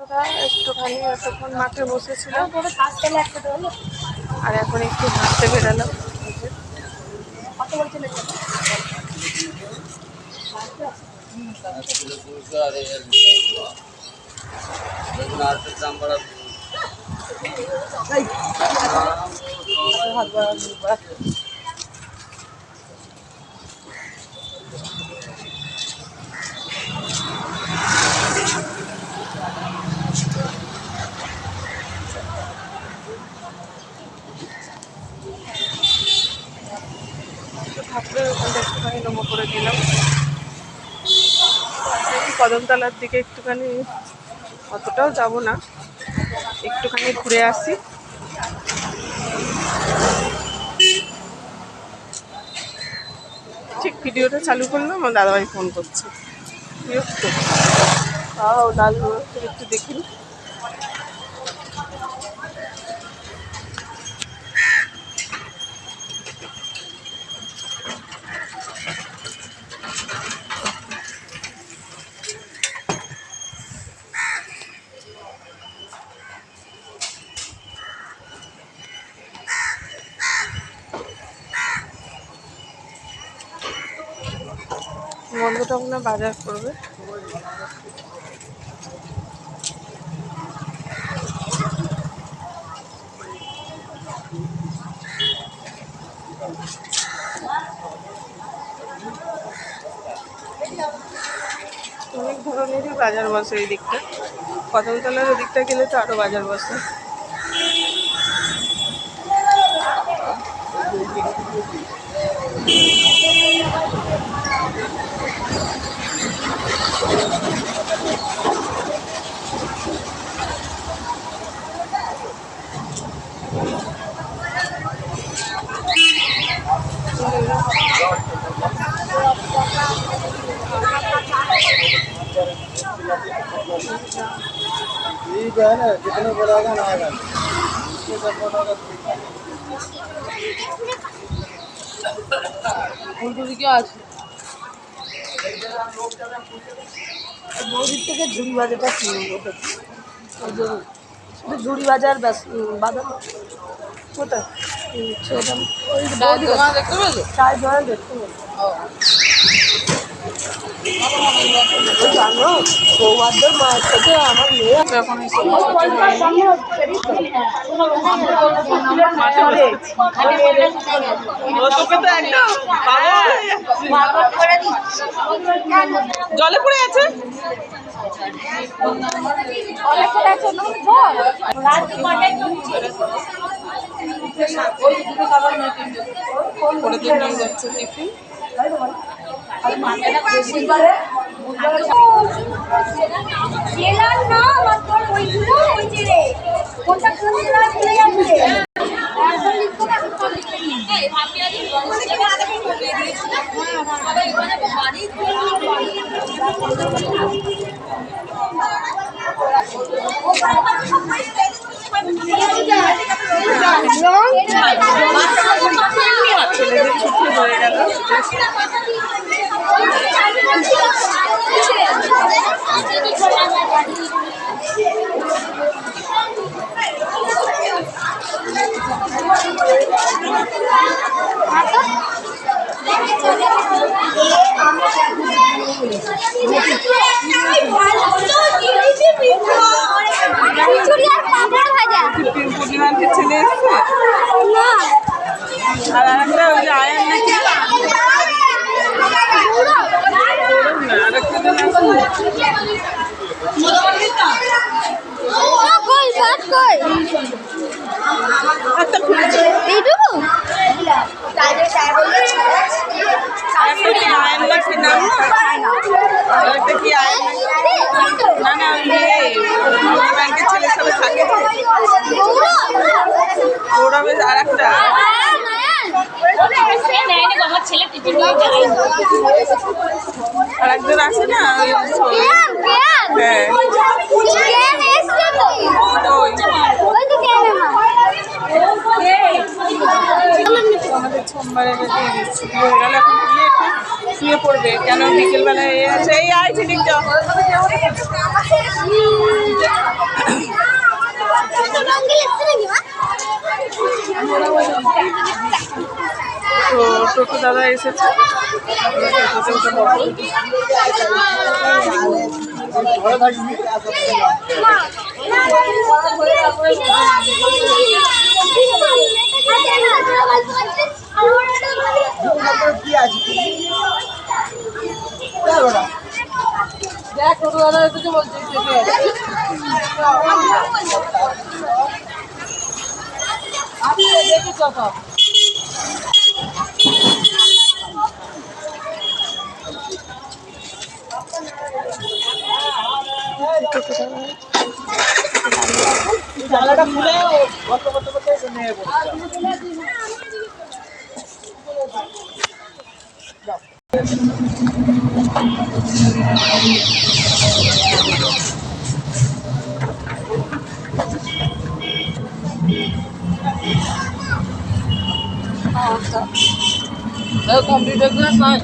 বন্ধুরা একটুখানি এতক্ষণ মাঠে বসেছিলাম আর এখন একটু হাঁটতে বেরালাম। ঠাকুরের ওখানটা একটুখানি নমো করে দিলাম। কদমতলার দিকে একটুখানি, অতটাও যাব না, একটুখানি ঘুরে আসি। ঠিক ভিডিওটা চালু করলাম, আমার দাদাভাই ফোন করছে। বিরক্ত, তাও লাল একটু দেখিনি। বন্ধুটা মনে বাজার করবে। অনেক ধরনেরই বাজার বসে এই দিকটা, কদমতলার ওদিকটা গেলে তো আরো বাজার বসে। ठीक है ना, जितने बोलागा ना आएगा। উল্টোদিকে আছে বৌদির থেকে ঝুড়ি বাজারটা কিনবো। শুধু ঝুড়ি বাজার বাদাম কোথায় দেখতে পেলো, চায়ের দোকান দেখতে পেলো। জানো সৌভাগ্যের মায়ের থেকে আমার মেয়ে এখন জলে পড়ে আছে। টিফিন ছেলেদের ছুটি হয়ে গেল। পূর্ণিমাকে ছেলে এসছে আর একটা ওই যে আয়ার নাকি ব্যাংকের ছেলের সাথে থাকে গৌরবের আর একটা আর একজন আছে না আমাদের সোমবারের ছুটি হয়ে গেল, এখন গিয়ে একটু শুয়ে পড়বে। কেন বিকেলবেলায় আছে এই আয় ঠিক টোটো দাদা এসেছে, টোটোতে উঠে পড়বো। ঘরে থাকবি কি আছে দেখ টোটো দাদা এসেছে বলছে দেখি কথা। জানলাটা খুলে গল্প করতে করতে নেমে পড়ছে। কম্পিউটার ক্লাস নয়,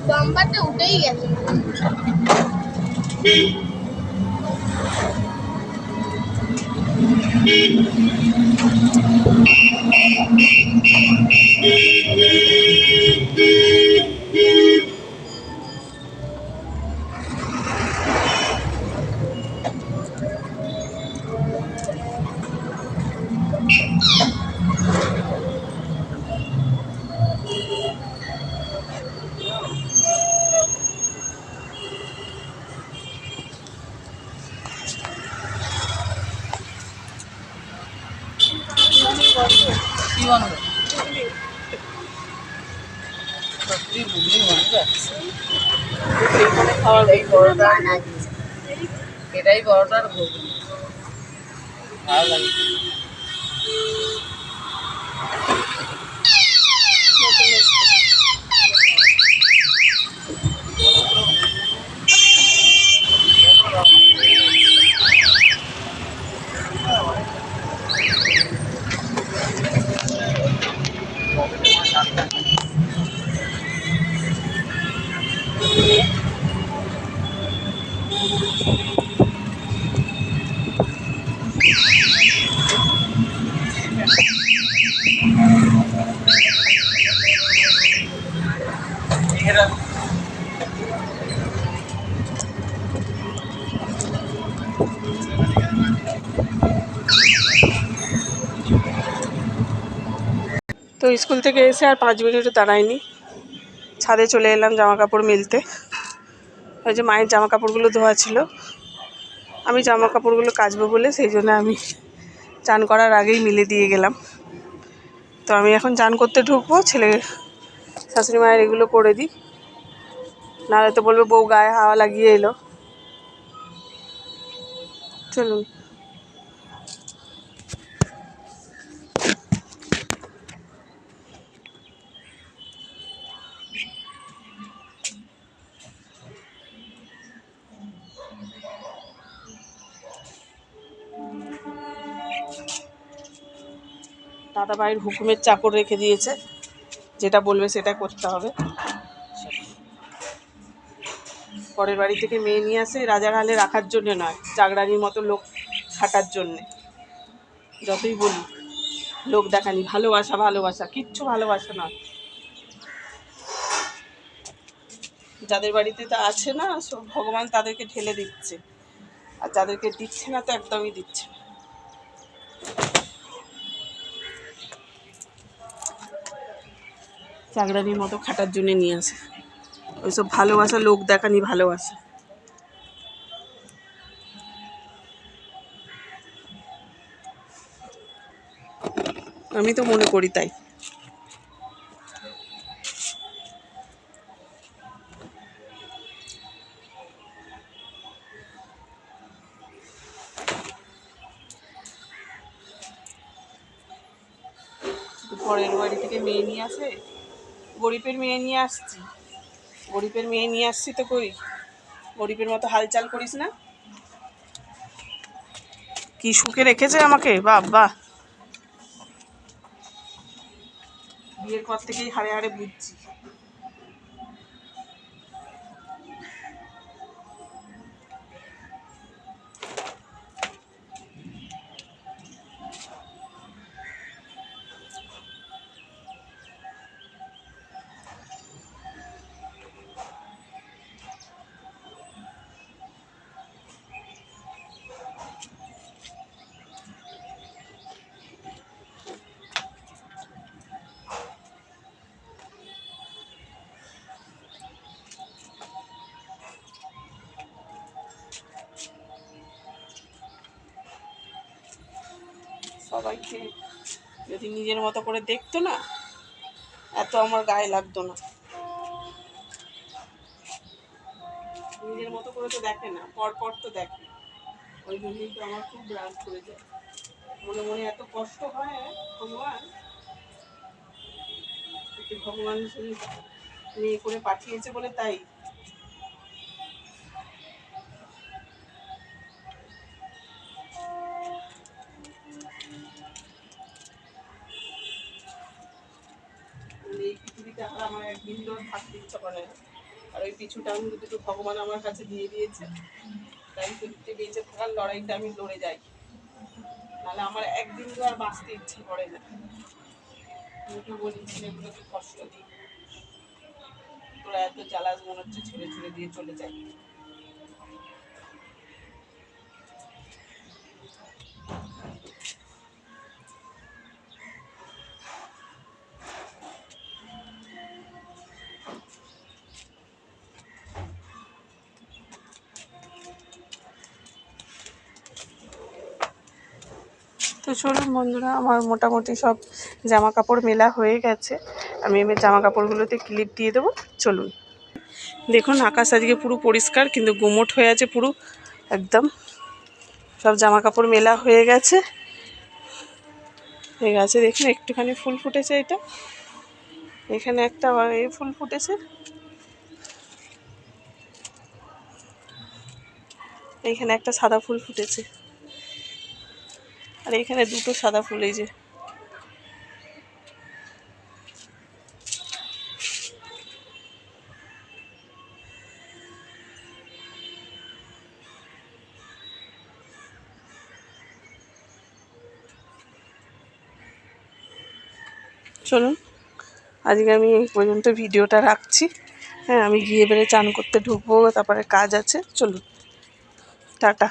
বাম্পারটা উঠেই গেছে। কি বানাবে? সত্যি বুঝিয়ে মনে যাচ্ছে এইখানে খাওয়ার এই বড়টা, এটাই বড়টার ঘুগনি ভালো লাগে। তো স্কুল থেকে এসে আর 5 মিনিটও দাঁড়ায়নি, ছাদে চলে এলাম জামা কাপড় মেলতে। ওই যে মায়ের জামা কাপড়গুলো ধোয়া ছিল, আমি জামা কাপড়গুলো কাচবো বলে সেই জন্য আমি চান করার আগেই মিলে দিয়ে গেলাম। তো আমি এখন চান করতে ঢুকবো, ছেলে শাশুড়ি মায়ের এগুলো করে দিই, নাহলে তো বলবে বউ গায়ে হাওয়া লাগিয়ে এলো। চলুন। দাদা ভাইয়ের হুকুমের চাকর রেখে দিয়েছে, যেটা বলবে সেটা করতে হবে। পরের বাড়ি থেকে মেয়ে নিয়ে আসে রাজারহালে রাখার জন্য নয়, চাকরানির মতো লোক খাটার জন্যে। যতই বলি লোক দেখানি, ভালোবাসা ভালোবাসা, কিচ্ছু ভালোবাসা নয়। যাদের বাড়িতে তা আছে না, সব ভগবান তাদেরকে ঢেলে দিচ্ছে, আর যাদেরকে দিচ্ছে না তো একদমই দিচ্ছে না। চাকরানির মতো খাটার জন্য নিয়ে আসে, ওইসব ভালোবাসা লোক দেখানি ভালোবাসা। আমি তো মনে করি তাই। পরের বাড়ি থেকে মেয়ে নিয়ে আসে, গরিবের মেয়ে নিয়ে আসছি, গরিবের মেয়ে নিয়ে আসছি তো করি, গরিবের মতো হালচাল করিস না। কি সুখে রেখেছে আমাকে, বাবা! বিয়ের পর থেকেই হাড়ে হাড়ে বুঝছি। সবাইকে যদি নিজের মতো করে দেখতো না, এত আমার গায়ে লাগতো না। নিজের মতো করে তো দেখে না, পর তো দেখে। ওই জন্যই তো আমার খুব রাগ করে যায়, মনে মনে এত কষ্ট হয়। ভগবান, একটু ভগবান শুধু মেয়ে করে পাঠিয়েছে বলে তাই। এই পৃথিবীতে আর আমার একদিন ধরে থাকতে ইচ্ছা করে না। আর ওই পিছুটা আমি দুটো ভগবান আমার কাছে দিয়ে দিয়েছে, তাই পৃথিবীতে বেঁচে থাকার লড়াইটা আমি লড়ে যাই, নাহলে আমার একদিন তো আর বাঁচতে ইচ্ছে করে না। মুখে বলি ছেলেগুলোকে কষ্ট দিই, তোরা এত জ্বালাস, মনে হচ্ছে ছেড়ে ছেড়ে দিয়ে চলে যাই। তো চলুন বন্ধুরা, আমার মোটামুটি সব জামা কাপড় মেলা হয়ে গেছে। আমি এবার জামা কাপড়গুলোতে ক্লিপ দিয়ে দেবো। চলুন দেখুন, আকাশ আজকে পুরো পরিষ্কার, কিন্তু গুমোট হয়ে আছে পুরো একদম। সব জামা কাপড় মেলা হয়ে গেছে। দেখুন একটুখানি ফুল ফুটেছে, এটা এখানে একটা ফুল ফুটেছে, এইখানে একটা সাদা ফুল ফুটেছে, আর এইখানে দুটো সাদা ফুল। এই যে চলুন, আজকে আমি এই পর্যন্ত ভিডিওটা রাখছি। হ্যাঁ, আমি গিয়ে এবারে চান করতে ঢুকবো, তারপরে কাজ আছে। চলুন, টাটা।